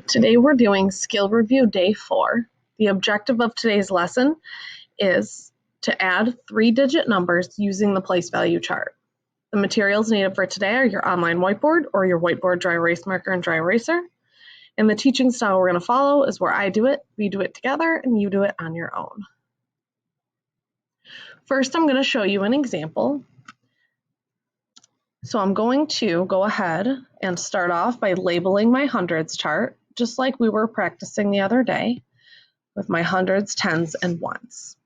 Today we're doing Skill Review Day 4. The objective of today's lesson is to add 3-digit numbers using the place value chart. The materials needed for today are your online whiteboard or your whiteboard dry erase marker and dry eraser. And the teaching style we're going to follow is where I do it, we do it together, and you do it on your own. First, I'm going to show you an example. So I'm going to go ahead and start off by labeling my hundreds chart, just like we were practicing the other day with my hundreds, tens, and ones.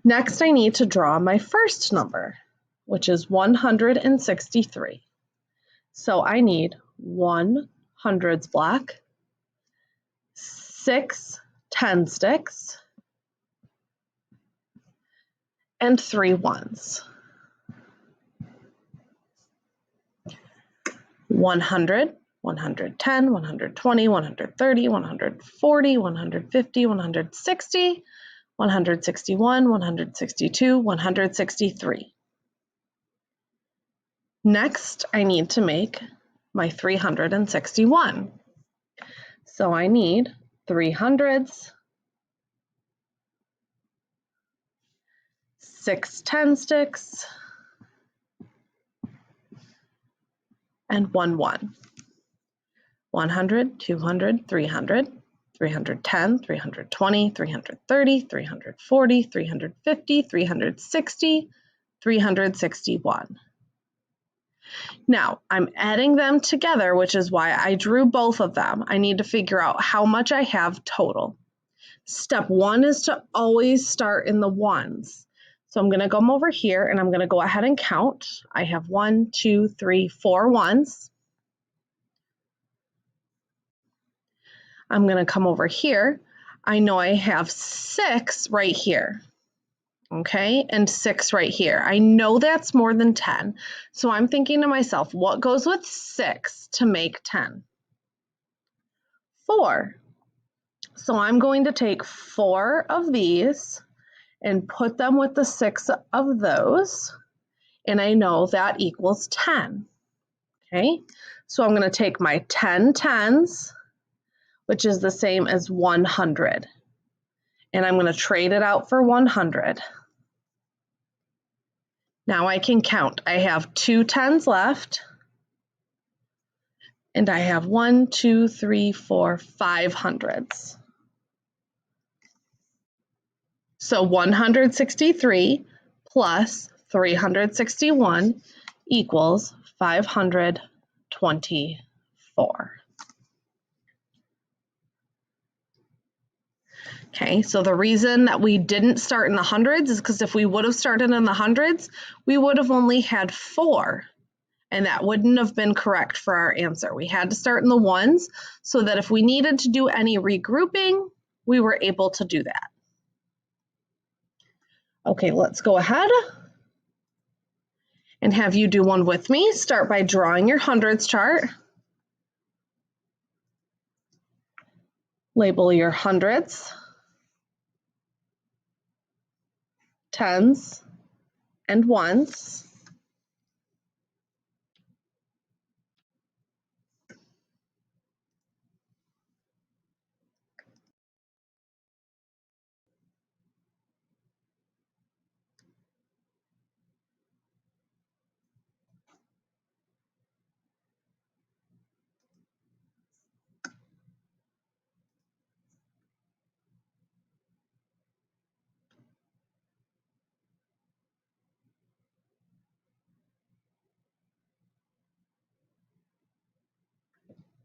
Next, I need to draw my first number, which is 163. So I need 1 hundreds block, 6 10 sticks, and 3 ones. 100, 110, 120, 130, 140, 150, 160, 161, 162, 163. Next, I need to make my 361. So I need 3 hundreds, 6 10 sticks, and 1 1. 100, 200, 300, 310, 320, 330, 340, 350, 360, 361. Now, I'm adding them together, which is why I drew both of them. I need to figure out how much I have total. Step 1 is to always start in the ones. So I'm going to come over here and I'm going to go ahead and count. I have 1, 2, 3, 4 ones. I'm going to come over here. I know I have 6 right here. Okay, and 6 right here. I know that's more than 10. So I'm thinking to myself, what goes with 6 to make 10? 4. So I'm going to take 4 of these and put them with the 6 of those, and I know that equals 10. Okay, so I'm going to take my 10 tens, which is the same as 100, and I'm going to trade it out for 100. Now I can count. I have 2 tens left, and I have 1, 2, 3, 4, 5 hundreds. So 163 plus 361 equals 524. Okay, so the reason that we didn't start in the hundreds is because if we would have started in the hundreds, we would have only had 4, and that wouldn't have been correct for our answer. We had to start in the ones so that if we needed to do any regrouping, we were able to do that. Okay, let's go ahead and have you do one with me. Start by drawing your hundreds chart. Label your hundreds, tens, and ones.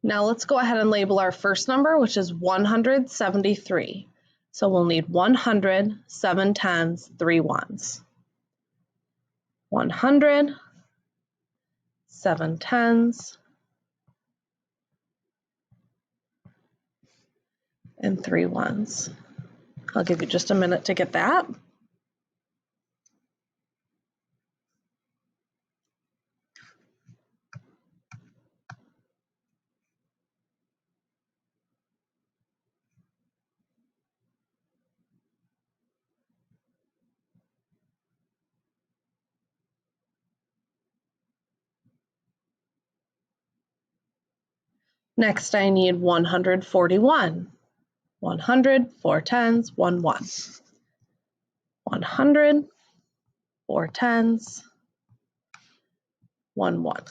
Now let's go ahead and label our first number, which is 173. So we'll need 100, 7 tens, 3 ones. 100, 7 tens, and 3 ones. I'll give you just a minute to get that. Next, I need 141. 100, 4 tens, 1 1. 100, 4 tens, 1 1.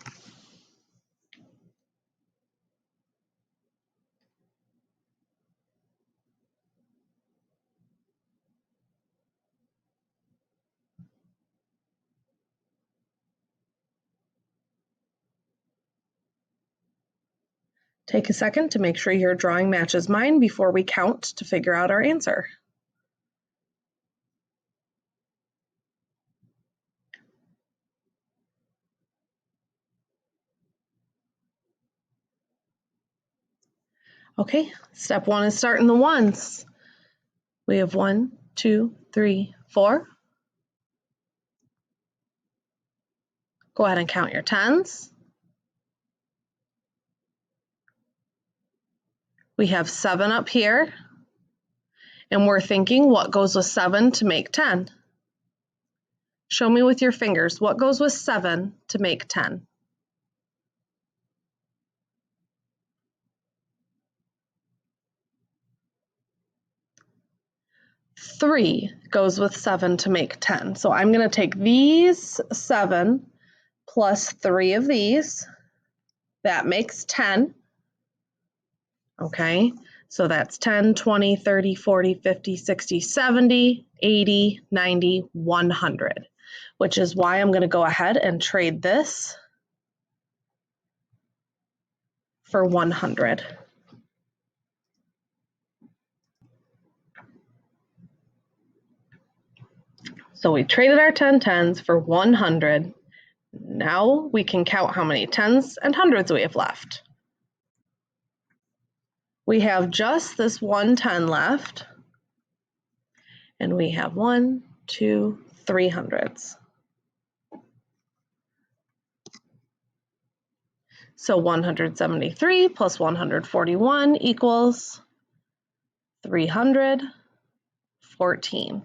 Take a second to make sure your drawing matches mine before we count to figure out our answer. Okay, step 1 is starting the ones. We have 1, 2, 3, 4. Go ahead and count your tens. We have 7 up here, and we're thinking what goes with 7 to make 10. Show me with your fingers what goes with 7 to make 10. 3 goes with 7 to make 10. So I'm going to take these 7 plus 3 of these. That makes 10. Okay, so that's 10, 20, 30, 40, 50, 60, 70, 80, 90, 100, which is why I'm going to go ahead and trade this for 100. So we traded our 10 tens for 100. Now we can count how many tens and hundreds we have left. We have just this 1 10 left, and we have 1, 2, 3 hundreds. So 173 plus 141 equals 314.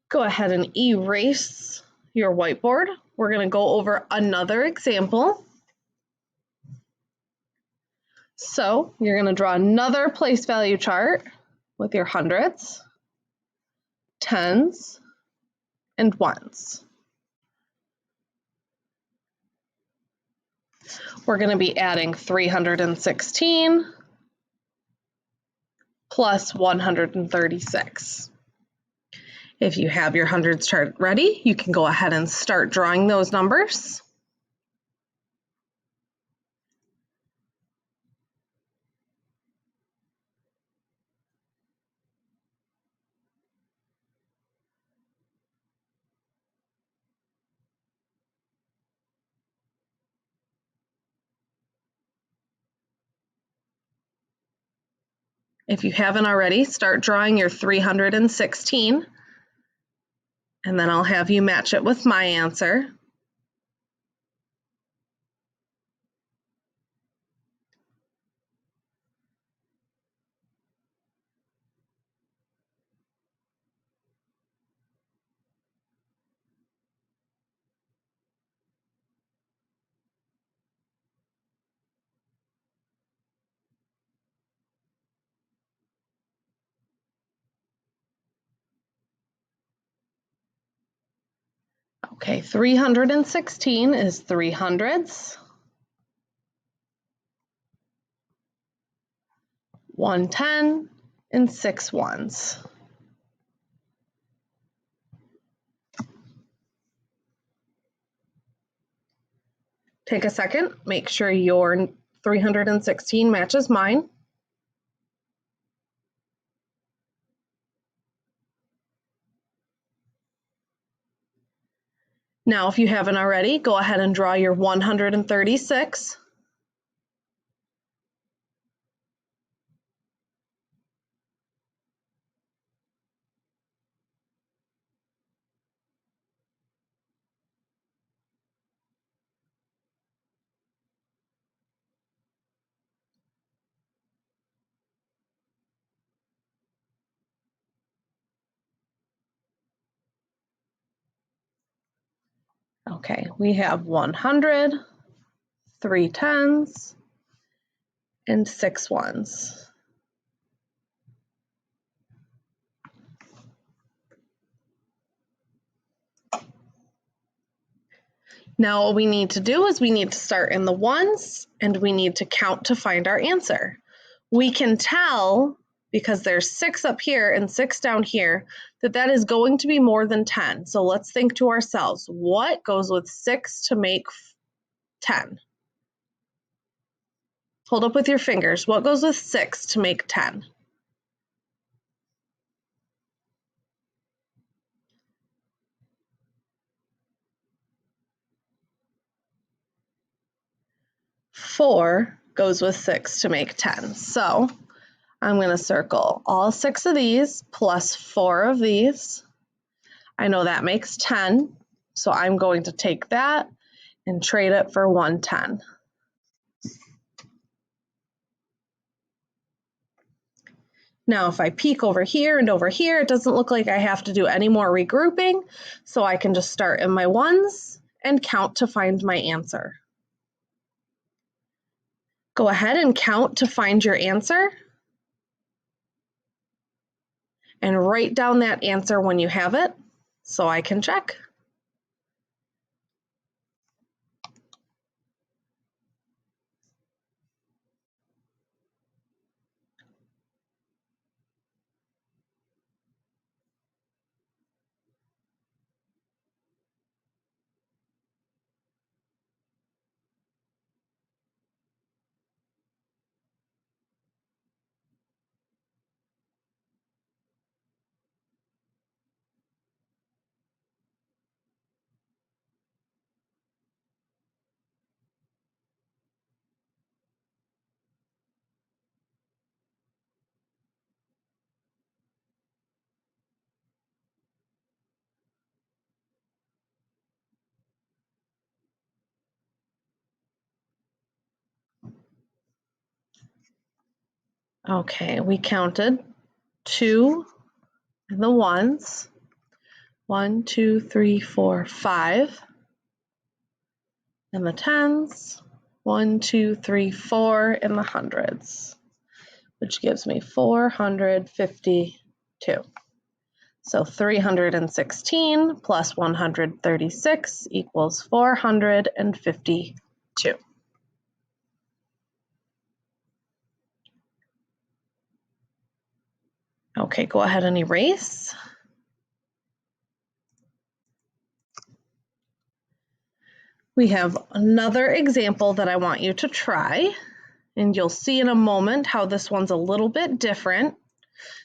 Go ahead and erase your whiteboard. We're going to go over another example. So you're going to draw another place value chart with your hundreds, tens, and ones. We're going to be adding 316 plus 136. If you have your hundreds chart ready, you can go ahead and start drawing those numbers. If you haven't already, start drawing your 316, and then I'll have you match it with my answer. Okay, 316 is 3 hundreds, 1 10, and 6 ones. Take a second, make sure your 316 matches mine. Now, if you haven't already, go ahead and draw your 136. Okay, we have 100, 3 tens, and 6 ones. Now what we need to do is we need to start in the ones and we need to count to find our answer. We can tell, because there's 6 up here and 6 down here, that that is going to be more than 10. So let's think to ourselves, what goes with 6 to make 10? Hold up with your fingers. What goes with 6 to make 10? Four goes with 6 to make 10. So I'm going to circle all 6 of these plus 4 of these. I know that makes 10, so I'm going to take that and trade it for 110. Now, if I peek over here and over here, it doesn't look like I have to do any more regrouping, so I can just start in my ones and count to find my answer. Go ahead and count to find your answer and write down that answer when you have it so I can check. Okay, we counted 2 in the ones, 1, 2, 3, 4, 5 in the tens, 1, 2, 3, 4 in the hundreds, which gives me 452. So 316 plus 136 equals 452. Okay, go ahead and erase. We have another example that I want you to try, and you'll see in a moment how this one's a little bit different.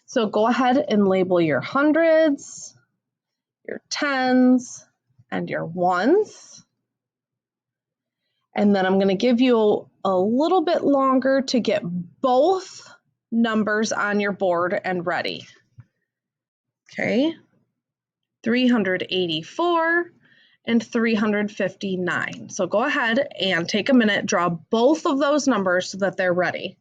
So go ahead and label your hundreds, your tens, and your ones. And then I'm going to give you a little bit longer to get both numbers on your board and ready. Okay, 384 and 359. So go ahead and take a minute, draw both of those numbers so that they're ready.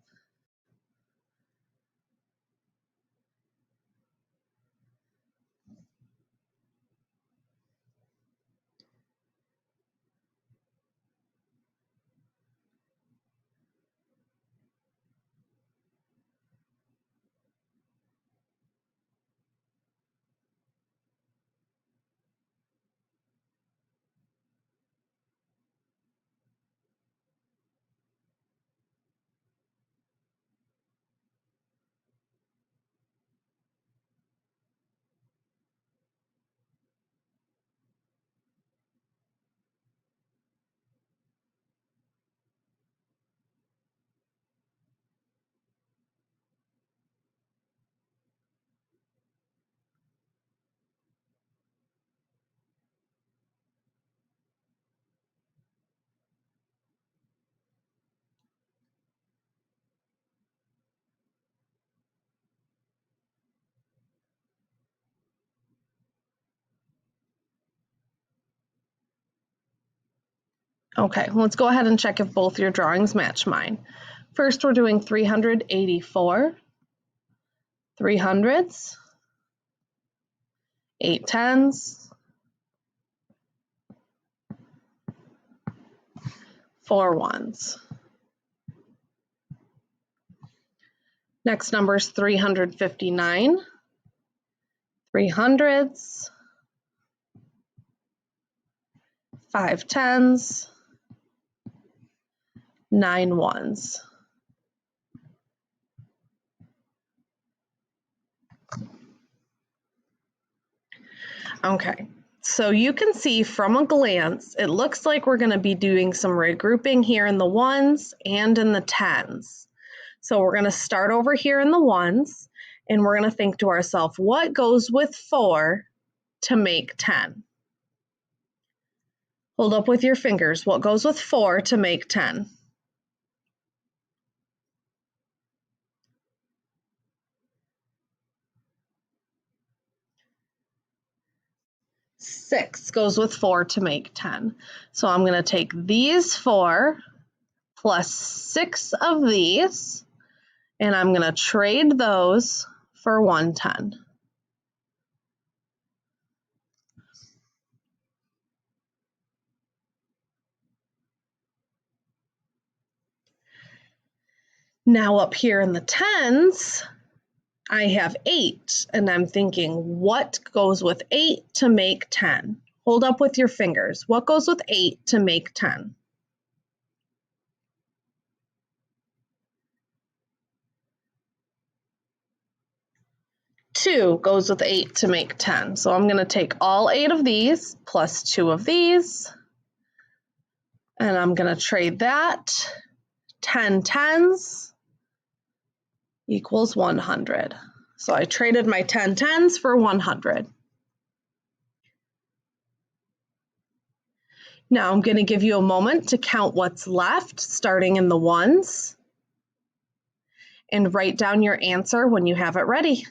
Okay, let's go ahead and check if both your drawings match mine. First, we're doing 384, 300s, 8 tens, 4 ones. Next number is 359, 3 hundreds, 5 tens, 9 ones. Okay, so you can see from a glance, it looks like we're going to be doing some regrouping here in the ones and in the tens. So we're going to start over here in the ones, and we're going to think to ourselves, what goes with 4 to make 10? Hold up with your fingers. What goes with 4 to make 10? 6 goes with 4 to make 10. So I'm going to take these 4 plus 6 of these, and I'm going to trade those for 110. Now up here in the tens, I have 8, and I'm thinking, what goes with 8 to make 10? Hold up with your fingers. What goes with 8 to make 10? 2 goes with 8 to make 10. So I'm going to take all 8 of these plus 2 of these, and I'm going to trade that. 10 tens equals 100. So I traded my 10 tens for 100. Now I'm going to give you a moment to count what's left, starting in the ones, and write down your answer when you have it ready.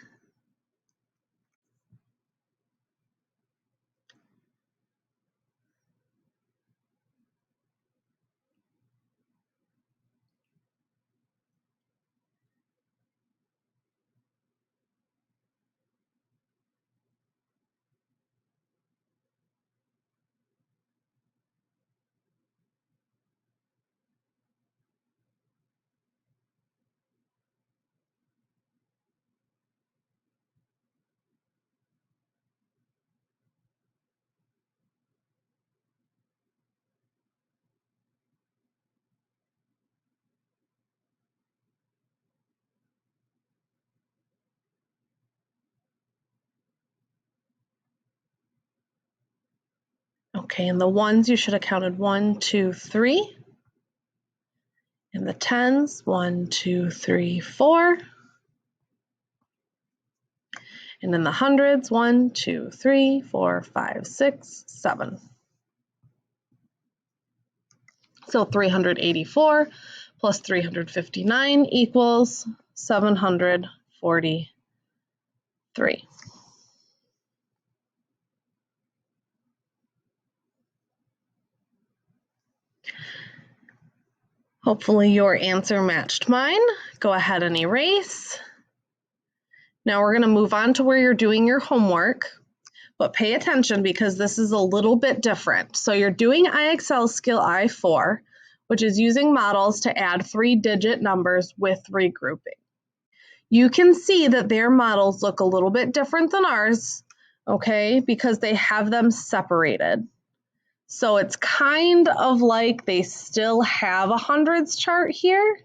Okay, in the ones, you should have counted 1, 2, 3. In the tens, 1, 2, 3, 4. And in the hundreds, 1, 2, 3, 4, 5, 6, 7. So 384 plus 359 equals 743. Hopefully your answer matched mine. Go ahead and erase. Now we're going to move on to where you're doing your homework, but pay attention because this is a little bit different. So you're doing IXL Skill I-4, which is using models to add 3-digit numbers with regrouping. You can see that their models look a little bit different than ours, okay, because they have them separated. So it's kind of like they still have a hundreds chart here,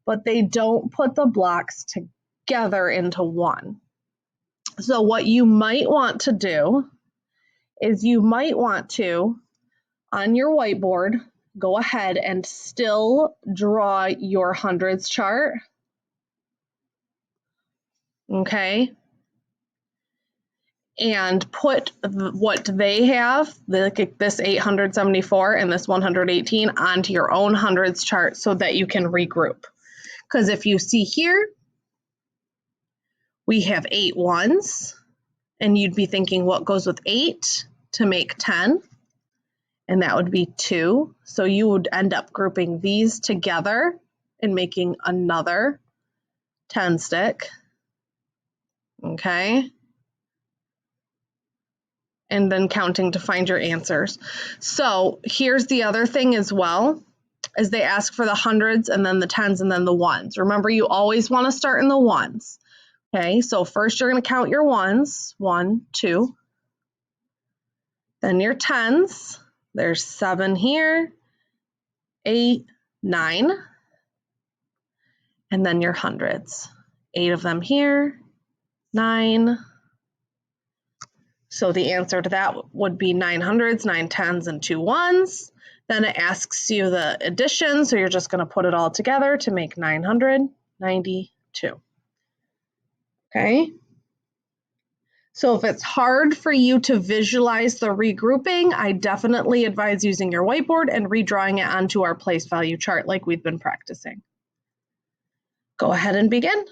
but they don't put the blocks together into one. So what you might want to do is you might want to, on your whiteboard, go ahead and still draw your hundreds chart, okay? And put what they have, like this 874 and this 118, onto your own hundreds chart so that you can regroup. Because if you see here, we have 8 ones, and you'd be thinking what goes with 8 to make 10, and that would be 2. So you would end up grouping these together and making another 10 stick, okay? And then counting to find your answers. So here's the other thing as well. is they ask for the hundreds and then the tens and then the ones. Remember, you always want to start in the ones. Okay, so first you're going to count your ones, 1, 2. Then your tens, there's 7 here, 8, 9. And then your hundreds, 8 of them here, 9. So the answer to that would be 9 hundreds, 9 tens, and 2 ones. Then it asks you the addition, so you're just going to put it all together to make 992. Okay? So if it's hard for you to visualize the regrouping, I definitely advise using your whiteboard and redrawing it onto our place value chart like we've been practicing. Go ahead and begin.